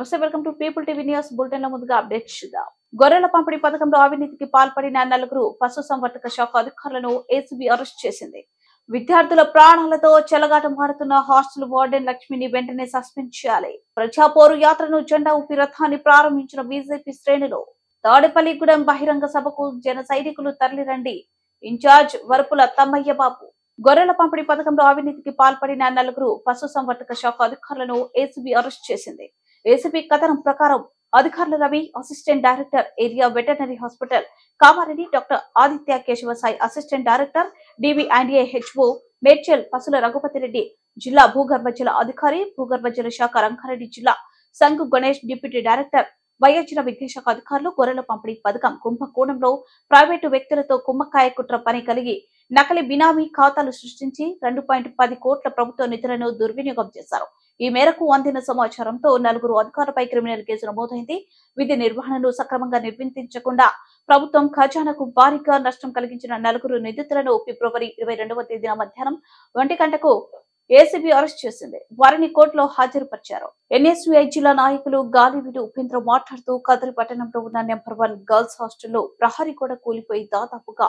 నమస్తే, welcome to people TV news bulletin లో ముందుగా అప్డేట్స్ చూద్దాం. గొర్రెల పంపిణీ పథకంలో అవినీతికి పాల్పడిన నలుగురు పశుసంవర్ధక శాఖ అధికారులను ఏసీబీ అరెస్ట్ చేసింది. విద్యార్థుల ప్రాణాలతో చెలగాటమాడుతున్న హాస్టల్ వార్డెన్ లక్ష్మిని వెంటనే సస్పెండ్ చేయాలి. ప్రజాపోరు యాత్రను జెండా ఊపి రథాన్ని ప్రారంభించిన బీజేపీ శ్రేణులు. తాడేపల్లిగూడెం బహిరంగ సభకు జన సైనికులు తరలిరండి. ఇన్ఛార్జ్ వరపుల తమ్మయ్య బాబు. గొర్రెల పంపిణీ పథకంలో అవినీతికి పాల్పడిన నలుగురు పశుసంవర్ధక శాఖ అధికారులను ఏసీబీ అరెస్ట్ చేసింది. ఏసీబీ కథనం ప్రకారం అధికారులు Ravi, assistant director area veterinary hospital Kamareddy, doctor Aditya Keshavasai, assistant director DVIDA HO Medchal Pasula Raghupathireddy, జిల్లా భూగర్భ జల అధికారి, భూగర్భ జల శాఖ రంగారెడ్డి జిల్లా సంఘు గణేష్, డిప్యూటీ డైరెక్టర్ వైద్య విద్యాశాఖ అధికారులు గొర్రెల పంపిణీ పథకం కుంభకోణంలో ప్రైవేటు వ్యక్తులతో కుమ్మక్కాయ కుట్ర పని కలిగి నకిలీ బినామీ ఖాతాలు సృష్టించి 2.10 కోట్ల ప్రభుత్వ నిధులను దుర్వినియోగం చేశారు. ఈ మేరకు అందిన సమాచారంతో నలుగురు అధికారులపై క్రిమినల్ కేసు నమోదైంది. విధి నిర్వహణను సక్రమంగా నిర్వర్తించకుండా ప్రభుత్వం ఖజానాకు భారీగా నష్టం కలిగించిన నలుగురు నిందితులను ఫిబ్రవరి 22వ తేదీన మధ్యాహ్నం 1 గంటకు ఏసీబీ అరెస్ట్ చేసింది. వారిని కోర్టులో హాజరుపరిచారు. ఎన్ఎస్యుఐ జిల్లా నాయకులు గాలివిడి ఉపేంద్ర మాట్లాడుతూ కదిరి పట్టణంలో ఉన్న నెంబర్ 1 గర్ల్స్ హాస్టల్లో ప్రహరీ కూడా కూలిపోయి దాదాపుగా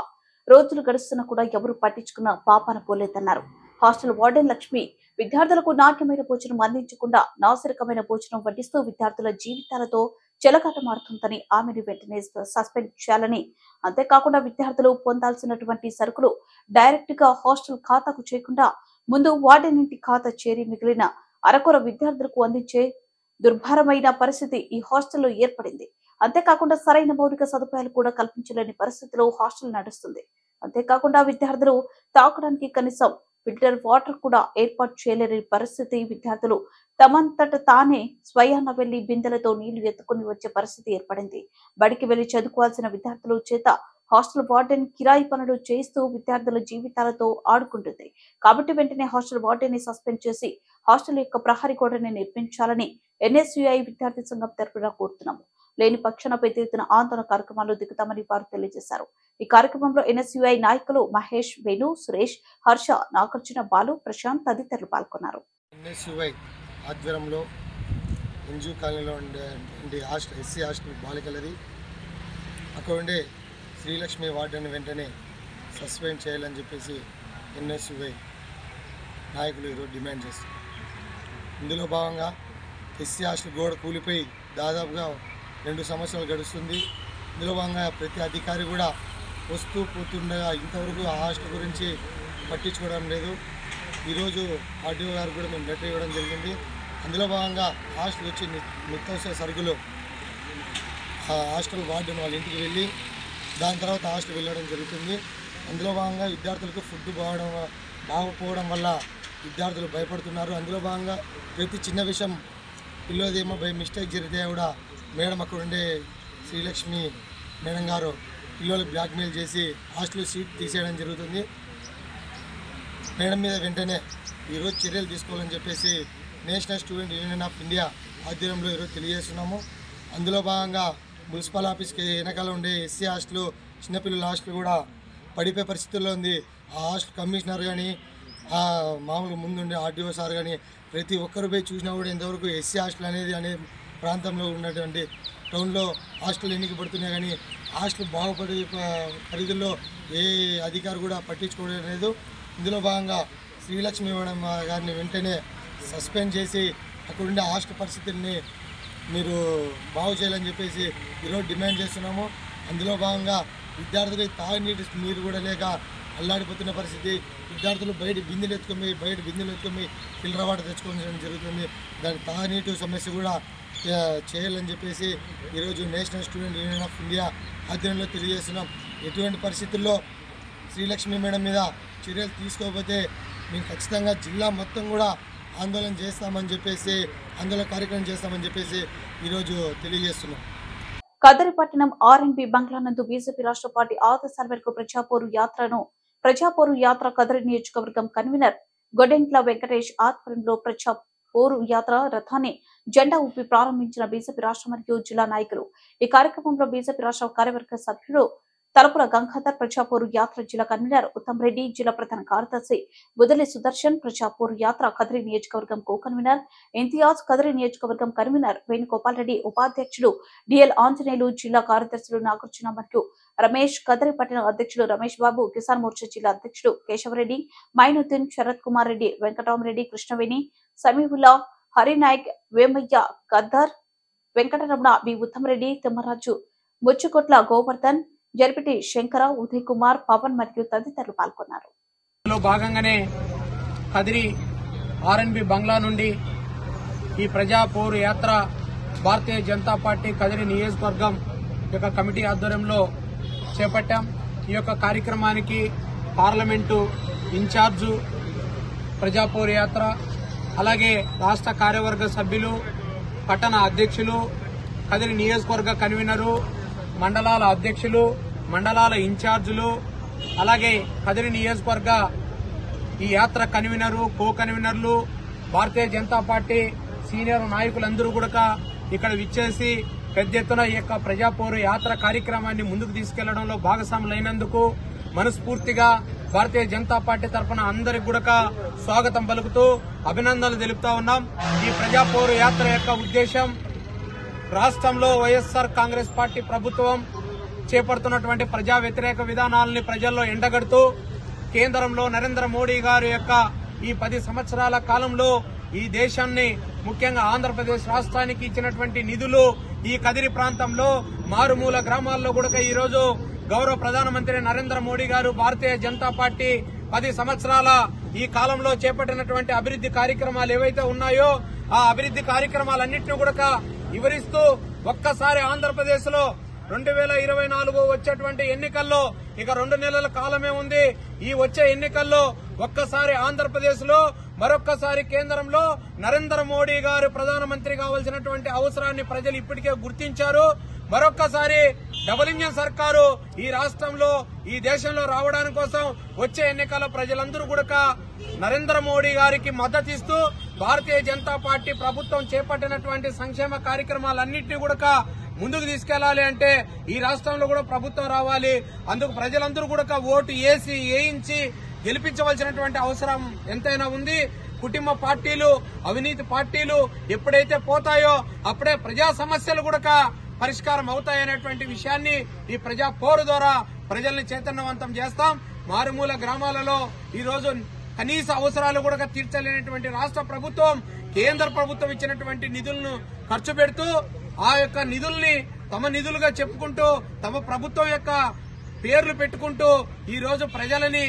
రోజులు గడుస్తున్నా కూడా ఎవరు పట్టించుకున్న పాపాన పోలేదన్నారు. హాస్టల్ వార్డెన్ లక్ష్మి విద్యార్థులకు నాణ్యమైన భోజనం అందించకుండా నాసిరకమైన భోజనం వడ్డిస్తూ విద్యార్థుల జీవితాలతో చెలగాటమాడుతుందని ఆమెను వెంటనే సస్పెండ్ చేయాలని, అంతేకాకుండా విద్యార్థులు పొందాల్సినటువంటి సరుకులు డైరెక్ట్ గా హాస్టల్ ఖాతాకు చేయకుండా ముందు వార్డెన్ ఇంటి ఖాతా చేరి మిగిలిన అరకొర విద్యార్థులకు అందించే దుర్భరమైన పరిస్థితి ఈ హాస్టల్లో ఏర్పడింది. అంతేకాకుండా సరైన మౌలిక సదుపాయాలు కూడా కల్పించలేని పరిస్థితిలో హాస్టల్ నడుస్తుంది. అంతేకాకుండా విద్యార్థులు తాగడానికి కనీసం ఫిల్టర్ వాటర్ కూడా ఏర్పాటు చేయలేని పరిస్థితి. విద్యార్థులు తమంతట తానే స్వయాన వెళ్లి బిందెలతో నీళ్లు ఎత్తుకుని వచ్చే పరిస్థితి ఏర్పడింది. బడికి వెళ్లి చదువుకోవాల్సిన విద్యార్థులు చేత హాస్టల్ వార్డెన్ కిరాయి పనులు చేస్తూ విద్యార్థుల జీవితాలతో ఆడుకుంటుంది. కాబట్టి వెంటనే హాస్టల్ వార్డెన్ ని సస్పెండ్ చేసి హాస్టల్ యొక్క ప్రహరీ గోడని నిర్మించాలని ఎన్ఎస్యుఐ విద్యార్థి సంఘం తరపున కోరుతున్నాము. లేని పక్షాన పెద్ద ఎత్తున ఆందోళన కార్యక్రమాలు దిగుతామని వారు తెలియజేశారు. ఈ కార్యక్రమంలో ఎన్ఎస్యుఐ నాయకులు మహేష్, వేణు, సురేష్, హర్ష, నాగార్జున, బాలు, ప్రశాంత్ తదితరులు పాల్గొన్నారు. ఎన్ఎస్యుఐ ఆధ్వర్యంలో ఎన్జూ కాలనీలో ఉండే హాస్టల్ ఎస్సీ హాస్టల్ బాలికలది. అక్కడ ఉండే శ్రీలక్ష్మి వార్డెన్ వెంటనే సస్పెండ్ చేయాలని చెప్పేసి ఎన్ఎస్యుఐ నాయకులు ఈరోజు డిమాండ్ చేస్తారు. ఇందులో భాగంగా ఎస్సీ హాస్టల్ గోడ కూలిపోయి దాదాపుగా 2 సంవత్సరాలు గడుస్తుంది. ఇందులో భాగంగా ప్రతి అధికారి కూడా వస్తూ పోతుండగా ఇంతవరకు ఆ హాస్టల్ గురించి పట్టించుకోవడం లేదు. ఈరోజు ఆర్డీఓ గారు కూడా మేము లెటర్ ఇవ్వడం జరిగింది. అందులో భాగంగా హాస్టల్ వచ్చి నిత్యావసర సరుకులు హాస్టల్ వార్డెన్ వాళ్ళ ఇంటికి వెళ్ళి దాని తర్వాత హాస్టల్ వెళ్ళడం జరుగుతుంది. అందులో భాగంగా విద్యార్థులకు ఫుడ్ బాగపోవడం వల్ల విద్యార్థులు భయపడుతున్నారు. అందులో భాగంగా ప్రతి చిన్న విషయం పిల్లదేమో బై మిస్టేక్ జరిగితే కూడా మేడం అక్కడ ఉండే శ్రీలక్ష్మి మేడం గారు పిల్లలకు బ్లాక్మెయిల్ చేసి హాస్టల్ సీట్ తీసేయడం జరుగుతుంది. మేడం మీద వెంటనే ఈరోజు చర్యలు తీసుకోవాలని చెప్పేసి national student union of India ఆధ్వర్యంలో ఈరోజు తెలియజేస్తున్నాము. అందులో భాగంగా మున్సిపల్ ఆఫీస్కి వెనకాల ఉండే ఎస్సీ హాస్టల్, చిన్నపిల్లల హాస్టల్ కూడా పడిపోయే పరిస్థితుల్లో ఉంది. ఆ హాస్టల్ కమిషనర్ కానీ మామూలు ముందుండే ఆర్డీఓ సార్ కానీ ప్రతి ఒక్కరు పోయి చూసినా కూడా ఇంతవరకు ఎస్సీ హాస్టల్ అనే ప్రాంతంలో ఉన్నటువంటి టౌన్లో హాస్టల్ ఎన్నిక పడుతున్నాయి కానీ హాస్టల్ బాగుపడే పరిధిలో ఏ అధికారి కూడా పట్టించుకోవడం లేదు. ఇందులో భాగంగా శ్రీలక్ష్మి మేడం గారిని వెంటనే సస్పెండ్ చేసి అక్కడ ఉండే హాస్టల్ పరిస్థితిని మీరు బాగు చేయాలని చెప్పేసి ఈరోజు డిమాండ్ చేస్తున్నాము. అందులో భాగంగా విద్యార్థులు తాగునీటి నీరు కూడా లేక అల్లాడిపోతున్న పరిస్థితి. విద్యార్థులు బయట బిందెలు ఎత్తుకొని ఫిల్టర్ వాటర్ తెచ్చుకోవడం జరుగుతుంది. దాని తాగునీటి సమస్య కూడా చేయాలని చెప్పేసి ఈరోజు national student union of India ఆధ్వర్యంలో తెలియజేస్తున్నాం. ఎటువంటి పరిస్థితుల్లో శ్రీలక్ష్మి మేడం మీద చర్యలు తీసుకోకపోతే మేము ఖచ్చితంగా జిల్లా మొత్తం కూడా ఆందోళన చేస్తామని చెప్పేసి కార్యక్రమం చేస్తామని చెప్పేసి ఈరోజు తెలియజేస్తున్నాం. కదిరి పట్టణం ఆర్ఎన్బి బంగ్లా నందు బీజేపీ రాష్ట్ర పార్టీ ఆదేశాల మేరకు ప్రజాపోరు యాత్ర కదిరి నియోజకవర్గం కన్వీనర్ గొడెంట్ల వెంకటేష్ ఆధ్వర్యంలో ప్రజాపోరు యాత్ర రథాన్ని జెండా ఊపి ప్రారంభించిన బీజేపీ రాష్ట్ర మరియు జిల్లా నాయకులు. ఈ కార్యక్రమంలో బీజేపీ రాష్ట్ర కార్యవర్గ సభ్యుడు తలపుల గంగాధర్ ప్రజాపూర్ యాత్ర జిల్లా కన్వీనర్ ఉత్తమ్ రెడ్డి, జిల్లా ప్రధాన కార్యదర్శి బుదలి సుదర్శన్, ప్రజాపూర్ యాత్ర కదిరి నియోజకవర్గం కో కన్వీనర్ ఇంతియాజ్, కదిరి నియోజకవర్గం కన్వీనర్ వేణుగోపాల్ రెడ్డి, ఉపాధ్యక్షుడు డిఎల్ ఆంజనేయులు, జిల్లా కార్యదర్శులు నాగార్జున మరియు రమేష్, కదిరి పట్టణ అధ్యక్షుడు రమేష్ బాబు, కిసాన్ మోర్చా జిల్లా అధ్యక్షుడు కేశవరెడ్డి, మైనుద్దీన్, శరత్ కుమార్ రెడ్డి, వెంకటరామరెడ్డి, కృష్ణవేణి, సమీవుల్లా, హరినాయక్, వేమయ్య, గద్దర్, వెంకటరమణ, బి ఉత్తమరెడ్డి, తిమ్మరాజు, ముచ్చుకొట్ల గోవర్ధన్, జరిపిటి శంకర, ఉదయ్ కుమార్, పవన్ మరియు తదితరులు పాల్గొన్నారు. భాగంగానే కదిరి ఆర్ఎన్బి బంగ్లా నుండి ఈ ప్రజాపూర్ యాత్ర భారతీయ జనతా పార్టీ కదిరి నియోజకవర్గం యొక్క కమిటీ ఆధ్వర్యంలో చేపట్టాం. ఈ యొక్క కార్యక్రమానికి పార్లమెంటు ఇన్ఛార్జు ప్రజాపూర్ యాత్ర, అలాగే రాష్ట్ర కార్యవర్గ సభ్యులు, పట్టణ అధ్యక్షులు, కదిరి నియోజకవర్గ కన్వీనరు, మండలాల అధ్యక్షులు, మండలాల ఇన్ఛార్జీలు, అలాగే కదిరి నియోజకవర్గ ఈ యాత్ర కన్వీనరు, కో కన్వీనర్లు, భారతీయ జనతా పార్టీ సీనియర్ నాయకులందరూ కూడా ఇక్కడ విచ్చేసి పెద్ద ఎత్తున ఈ యొక్క ప్రజాపూర్ యాత్ర కార్యక్రమాన్ని ముందుకు తీసుకెళ్లడంలో భాగస్వాములైనందుకు మనస్ఫూర్తిగా భారతీయ జనతా పార్టీ తరఫున అందరికి కూడా స్వాగతం పలుకుతూ అభినందనలు తెలుపుతా ఉన్నాం. ఈ ప్రజాపూర్ యాత్ర యొక్క ఉద్దేశం రాష్ట్రంలో వైఎస్ఆర్ కాంగ్రెస్ పార్టీ ప్రభుత్వం చేపడుతున్నటువంటి ప్రజా వ్యతిరేక విధానాలని ప్రజల్లో ఎండగడుతూ కేంద్రంలో నరేంద్ర మోడీ గారి యొక్క ఈ 10 సంవత్సరాల కాలంలో ఈ దేశాన్ని ముఖ్యంగా ఆంధ్రప్రదేశ్ రాష్ట్రానికి ఇచ్చినటువంటి నిధులు ఈ కదిరి ప్రాంతంలో మారుమూల గ్రామాల్లో కూడా ఈ రోజు గౌరవ ప్రధానమంత్రి నరేంద్ర మోడీ గారు భారతీయ జనతా పార్టీ 10 సంవత్సరాల ఈ కాలంలో చేపట్టినటువంటి అభివృద్ది కార్యక్రమాలు ఏవైతే ఉన్నాయో ఆ అభివృద్ది కార్యక్రమాలన్నింటినీ కూడా వివరిస్తూ ఒక్కసారి ఆంధ్రప్రదేశ్ లో 2024 వచ్చేటువంటి ఎన్నికల్లో ఇక 2 నెలల కాలమే ఉంది. ఈ వచ్చే ఎన్నికల్లో ఒక్కసారి ఆంధ్రప్రదేశ్ లో మరొక్కసారి కేంద్రంలో నరేంద్ర మోడీ గారు ప్రధానమంత్రి కావాల్సినటువంటి అవసరాన్ని ప్రజలు ఇప్పటికే గుర్తించారు. మరొక్కసారి డబుల్ ఇంజన్ సర్కారు ఈ రాష్ట్రంలో ఈ దేశంలో రావడానికి కోసం వచ్చే ఎన్నికల్లో ప్రజలందరూ కూడా నరేంద్ర మోడీ గారికి మద్దతిస్తూ భారతీయ జనతా పార్టీ ప్రభుత్వం చేపట్టినటువంటి సంక్షేమ కార్యక్రమాలన్నింటినీ కూడా ముందుకు తీసుకెళ్లాలి అంటే ఈ రాష్ట్రంలో కూడా ప్రభుత్వం రావాలి. అందుకు ప్రజలందరూ కూడా ఓటు వేయించి గెలిపించవలసినటువంటి అవసరం ఎంతైనా ఉంది. కుటుంబ పార్టీలు, అవినీతి పార్టీలు ఎప్పుడైతే పోతాయో అప్పుడే ప్రజా సమస్యలు కూడా పరిష్కారం అవుతాయనేటువంటి విషయాన్ని ఈ ప్రజా పోరు ద్వారా ప్రజల్ని చైతన్యవంతం చేస్తాం. మారుమూల గ్రామాలలో ఈ రోజు కనీస అవసరాలు కూడా తీర్చలేనటువంటి రాష్ట్ర ప్రభుత్వం కేంద్ర ప్రభుత్వం ఇచ్చినటువంటి నిధులను ఖర్చు పెడుతూ ఆ యొక్క నిధుల్ని తమ నిధులుగా చెప్పుకుంటూ తమ ప్రభుత్వం యొక్క పేర్లు పెట్టుకుంటూ ఈ రోజు ప్రజలని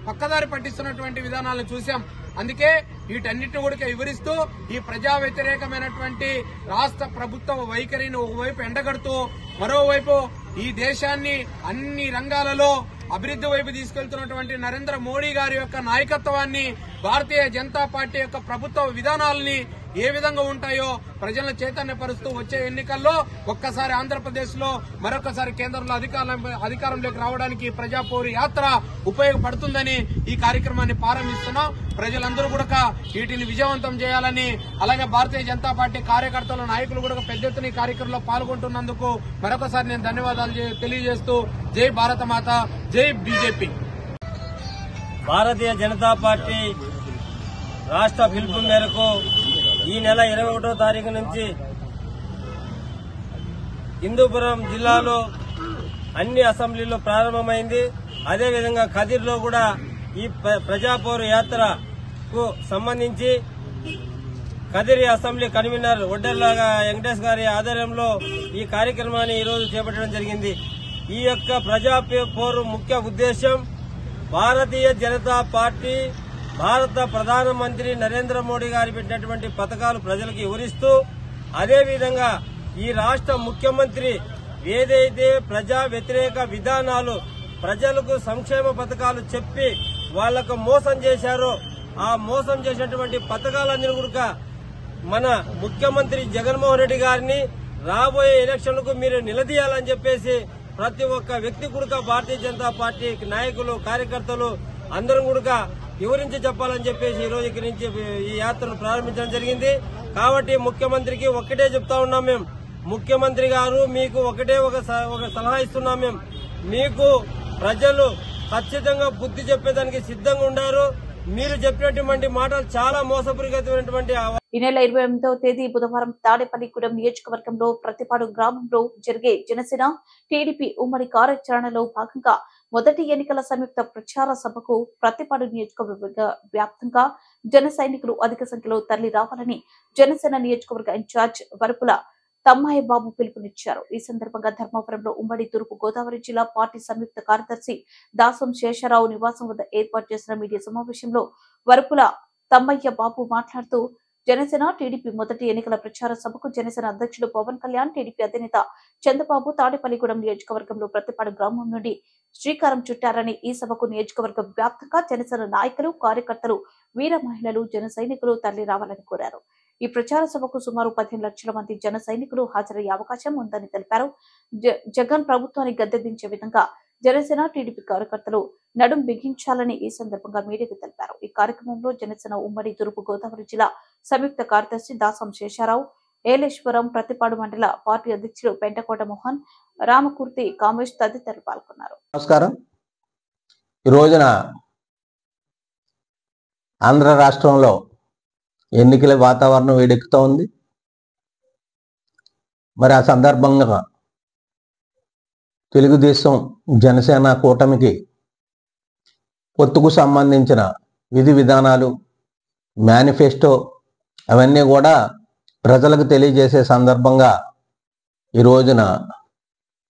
పక్కదారి పట్టిస్తున్నటువంటి విధానాలను చూశాం. అందుకే వీటన్నిటిని కూడా వివరిస్తూ ఈ ప్రజా వ్యతిరేకమైనటువంటి రాష్ట్ర ప్రభుత్వ వైఖరిని ఒకవైపు ఎండగడుతూ మరోవైపు ఈ దేశాన్ని అన్ని రంగాలలో అభివృద్ది వైపు తీసుకెళ్తున్నటువంటి నరేంద్ర మోడీ గారి యొక్క నాయకత్వాన్ని, భారతీయ జనతా పార్టీ యొక్క ప్రభుత్వ విధానాలని ఏ విధంగా ఉంటాయో ప్రజలను చైతన్యపరుస్తూ వచ్చే ఎన్నికల్లో ఒక్కసారి ఆంధ్రప్రదేశ్ లో మరొకసారి కేంద్రంలో అధికారంలోకి రావడానికి ప్రజాపూర్ యాత్ర ఉపయోగపడుతుందని ఈ కార్యక్రమాన్ని ప్రారంభిస్తున్నాం. ప్రజలందరూ కూడా వీటిని విజయవంతం చేయాలని, అలాగే భారతీయ జనతా పార్టీ కార్యకర్తల నాయకులు కూడా పెద్ద ఎత్తున ఈ కార్యక్రమంలో పాల్గొంటున్నందుకు మరొకసారి నేను ధన్యవాదాలు తెలియజేస్తూ జై భారత మాత, జై బీజేపీ. భారతీయ జనతా పార్టీ రాష్ట్ర పిలుపు మేరకు ఈ నెల 21వ తారీఖు నుంచి హిందూపురం జిల్లాలో అన్ని అసెంబ్లీలో ప్రారంభమైంది. అదేవిధంగా కదిర్లో కూడా ఈ ప్రజాపూర్ యాత్రకు సంబంధించి కదిరి అసెంబ్లీ కన్వీనర్ ఒడ్డెల్ల వెంకటేష్ గారి ఆధ్వర్యంలో ఈ కార్యక్రమాన్ని ఈరోజు చేపట్టడం జరిగింది. ఈ యొక్క ప్రజాపూర్ ముఖ్య ఉద్దేశం భారతీయ జనతా పార్టీ భారత ప్రధానమంత్రి నరేంద్ర మోడీ గారు పెట్టినటువంటి పథకాలు ప్రజలకు వివరిస్తూ, అదేవిధంగా ఈ రాష్ట్ర ముఖ్యమంత్రి ఏదైతే ప్రజా వ్యతిరేక విధానాలు ప్రజలకు సంక్షేమ పథకాలు చెప్పి వాళ్లకు మోసం చేశారో ఆ మోసం చేసినటువంటి పథకాలన్నీ కూడా మన ముఖ్యమంత్రి జగన్మోహన్ రెడ్డి గారిని రాబోయే ఎలక్షన్లకు మీరు నిలదీయాలని చెప్పేసి ప్రతి ఒక్క వ్యక్తి కూడా భారతీయ జనతా పార్టీ నాయకులు, కార్యకర్తలు అందరం కూడా వివరించి చెప్పాలని చెప్పేసి ఈ రోజు ఇక్కడి నుంచి ఈ యాత్రను ప్రారంభించడం జరిగింది. కాబట్టి ముఖ్యమంత్రికి ఒక్కటే చెప్తా ఉన్నాం మేము, ముఖ్యమంత్రి గారు మీకు ఒకటే ఒక సలహా ఇస్తున్నాం మేము, మీకు ప్రజలు ఖచ్చితంగా బుద్ధి చెప్పేదానికి సిద్ధంగా ఉన్నారు. మీరు చెప్పినటువంటి మాటలు చాలా మోసపూరితమైనటువంటి. ఈ నెల 28వ తేదీ బుధవారం తాడేపల్లిగూడెం నియోజకవర్గంలో ప్రతిపాడు గ్రామంలో జరిగే జనసేన టీడీపీ ఉమ్మడి కార్యాచరణలో భాగంగా మొదటి ఎన్నికల సంయుక్త ప్రచార సభకు ప్రతిపాడు నియోజకవర్గ వ్యాప్తంగా జన సైనికులు అధిక సంఖ్యలో తరలి రావాలని జనసేన నియోజకవర్గ ఇన్ఛార్జ్ వరపుల తమ్మాయి బాబు పిలుపునిచ్చారు. ఈ సందర్భంగా ధర్మవరంలో ఉమ్మడి తూర్పు గోదావరి జిల్లా పార్టీ సంయుక్త కార్యదర్శి దాసం శేషరావు నివాసం వద్ద ఏర్పాటు చేసిన మీడియా సమావేశంలో వరపుల తమ్మయ్య బాబు మాట్లాడుతూ జనసేన టీడీపీ మొదటి ఎన్నికల ప్రచార సభకు జనసేన అధ్యక్షుడు పవన్ కళ్యాణ్, టీడీపీ అధినేత చంద్రబాబు తాడేపల్లిగూడెం నియోజకవర్గంలో ప్రతిపాడు గ్రామం నుండి శ్రీకారం చుట్టారని, ఈ సభకు నియోజకవర్గ వ్యాప్తంగా జనసేన నాయకులు, కార్యకర్తలు, వీర మహిళలు, జన సైనికులు తరలి రావాలని కోరారు. ఈ ప్రచార సభకు సుమారు 15 లక్షల మంది జన సైనికులు హాజరయ్యే అవకాశం ఉందని తెలిపారు. జగన్ ప్రభుత్వాన్ని గద్దెదించే విధంగా జనసేన టీడీపీ కార్యకర్తలు నడుం బిగించాలని ఈ సందర్భంగా మీడియాకు తెలిపారు. ఈ కార్యక్రమంలో జనసేన ఉమ్మడి తూర్పు గోదావరి జిల్లా సంయుక్త కార్యదర్శి దాసం శేషారావు, ఏలేశ్వరం, ప్రతిపాడు మండల పార్టీ అధ్యక్షుడు పెంటకోట మోహన్, రామకూర్తి, కామేష్ తదితరులు పాల్గొన్నారు. నమస్కారం. ఈ రోజున ఆంధ్ర రాష్ట్రంలో ఎన్నికల వాతావరణం వేడెక్కుతూ ఉంది. మరి ఆ సందర్భంగా తెలుగుదేశం జనసేన కూటమికి పొత్తుకు సంబంధించిన విధి విధానాలు, మేనిఫెస్టో అవన్నీ కూడా ప్రజలకు తెలియజేసే సందర్భంగా ఈ రోజున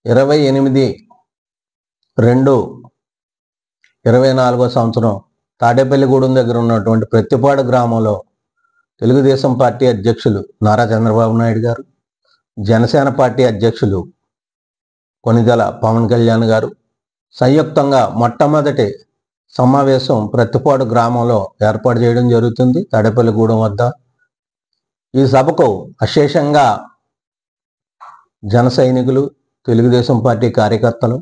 28/2/24 సంవత్సరం తాడేపల్లిగూడెం దగ్గర ఉన్నటువంటి ప్రతిపాడు గ్రామంలో తెలుగుదేశం పార్టీ అధ్యక్షులు నారా చంద్రబాబు నాయుడు గారు, జనసేన పార్టీ అధ్యక్షులు కొనిదెల పవన్ కళ్యాణ్ గారు సంయుక్తంగా మొట్టమొదటి సమావేశం ప్రతిపాడు గ్రామంలో ఏర్పాటు చేయడం జరుగుతుంది తాడేపల్లిగూడెం వద్ద. ఈ సభకు అశేషంగా జన సైనికులు, తెలుగుదేశం పార్టీ కార్యకర్తలు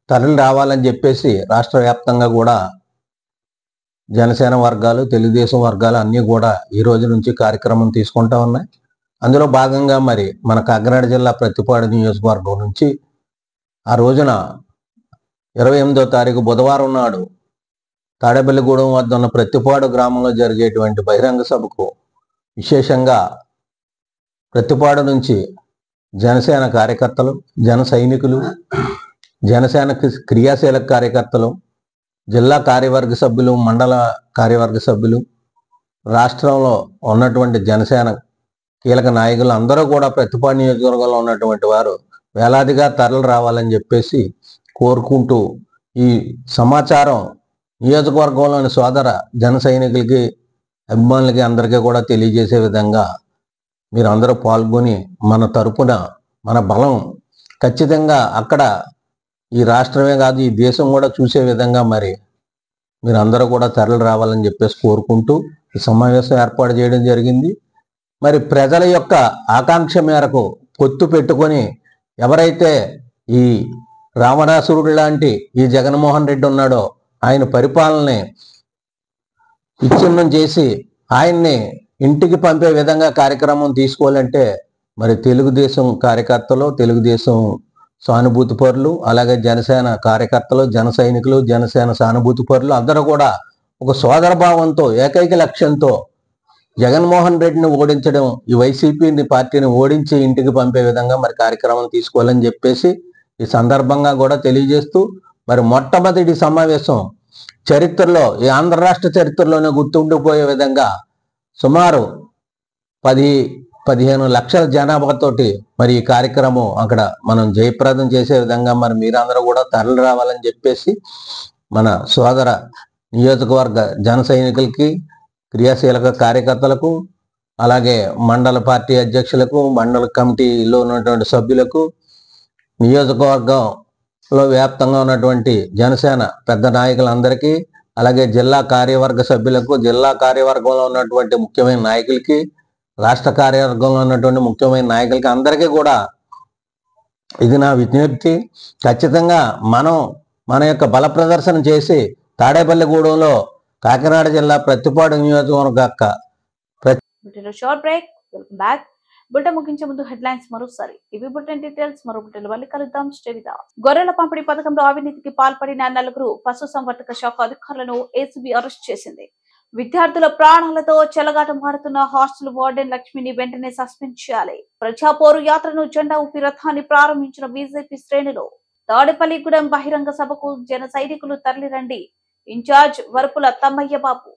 తరలి రావాలని చెప్పేసి రాష్ట్ర వ్యాప్తంగా కూడా జనసేన వర్గాలు, తెలుగుదేశం వర్గాలు అన్నీ కూడా ఈ రోజు నుంచి కార్యక్రమం తీసుకుంటా ఉన్నాయి. అందులో భాగంగా మరి మన కాకినాడ జిల్లా ప్రతిపాడు నియోజకవర్గం నుంచి ఆ రోజున 28వ తారీఖు బుధవారం నాడు తాడేపల్లిగూడెం వద్ద ఉన్న ప్రతిపాడు గ్రామంలో జరిగేటువంటి బహిరంగ సభకు విశేషంగా ప్రతిపాడు నుంచి జనసేన కార్యకర్తలు, జన సైనికులు, జనసేన క్రియాశీలక కార్యకర్తలు, జిల్లా కార్యవర్గ సభ్యులు, మండల కార్యవర్గ సభ్యులు, రాష్ట్రంలో ఉన్నటువంటి జనసేన కీలక నాయకులు అందరూ కూడా ప్రతిపాడు నియోజకవర్గంలో ఉన్నటువంటి వారు వేలాదిగా తరలి రావాలని చెప్పేసి కోరుకుంటూ ఈ సమాచారం నియోజకవర్గంలోని సోదర జన సైనికులకి, అభిమానులకి అందరికీ కూడా తెలియజేసే విధంగా మీరు అందరూ పాల్గొని మన తరపున మన బలం ఖచ్చితంగా అక్కడ ఈ రాష్ట్రమే కాదు ఈ దేశం కూడా చూసే విధంగా మరి మీరందరూ కూడా తరలి రావాలని చెప్పేసి కోరుకుంటూ ఈ సమావేశం ఏర్పాటు చేయడం జరిగింది. మరి ప్రజల యొక్క ఆకాంక్ష మేరకు పొత్తు పెట్టుకొని ఎవరైతే ఈ రావణాసురుడు లాంటి ఈ జగన్మోహన్ రెడ్డి ఉన్నాడో ఆయన పరిపాలనని విచ్ఛిన్నం చేసి ఆయన్ని ఇంటికి పంపే విధంగా కార్యక్రమం తీసుకోవాలంటే మరి తెలుగుదేశం కార్యకర్తలు, తెలుగుదేశం సానుభూతి పరులు, అలాగే జనసేన కార్యకర్తలు, జన సైనికులు, జనసేన సానుభూతి పరులు అందరూ కూడా ఒక సోదర భావంతో ఏకైక లక్ష్యంతో జగన్మోహన్ రెడ్డిని ఓడించడం, ఈ వైసీపీని పార్టీని ఓడించి ఇంటికి పంపే విధంగా మరి కార్యక్రమం తీసుకోవాలని చెప్పేసి ఈ సందర్భంగా కూడా తెలియజేస్తూ మరి మొట్టమొదటి సమావేశం చరిత్రలో ఈ ఆంధ్ర రాష్ట్ర చరిత్రలోనే గుర్తుండిపోయే విధంగా సుమారు 10-15 లక్షల జనాభాతోటి మరి ఈ కార్యక్రమం అక్కడ మనం జయప్రదం చేసే విధంగా మరి మీరందరూ కూడా తరలి రావాలని చెప్పేసి మన సోదర నియోజకవర్గ జన సైనికులకి, క్రియాశీలక కార్యకర్తలకు, అలాగే మండల పార్టీ అధ్యక్షులకు, మండల కమిటీలో ఉన్నటువంటి సభ్యులకు, నియోజకవర్గంలో వ్యాప్తంగా ఉన్నటువంటి జనసేన పెద్ద నాయకులందరికీ, అలాగే జిల్లా కార్యవర్గ సభ్యులకు, జిల్లా కార్యవర్గంలో ఉన్నటువంటి ముఖ్యమైన నాయకులకి, రాష్ట్ర కార్యవర్గంలో ఉన్నటువంటి ముఖ్యమైన నాయకులకి అందరికీ కూడా ఇది నా విజ్ఞప్తి. ఖచ్చితంగా మనం మన యొక్క బల ప్రదర్శన చేసి తాడేపల్లిగూడెంలో కాకినాడ జిల్లా ప్రతిపాడు నియోజకవర్గ short break. Welcome back. Bulletin ముగించే ముందు హెడ్లైన్స్ మరోసారి. ఇవి బులెటిన్ డీటెయిల్స్. మరో బులెటిన్ మళ్ళీ కలుద్దాం. Stay with us. గొర్రెల పంపిణీ పథకంలో అవినీతికి పాల్పడిన 4 పశుసంవర్ధక శాఖ అధికారులను ఏసీబీ అరెస్ట్ చేసింది. విద్యార్థుల ప్రాణాలతో చెలగాటమాడుతున్న హాస్టల్ వార్డెన్ లక్ష్మిని వెంటనే సస్పెండ్ చేయాలి. ప్రజాపోరు యాత్రను జెండా ఊపి రథాన్ని ప్రారంభించిన బీజేపీ శ్రేణులు. తాడేపల్లిగూడెం బహిరంగ సభకు జన సైనికులు తరలిరండి. ఇన్ఛార్జ్ వరపుల తమ్మయ్య బాబు.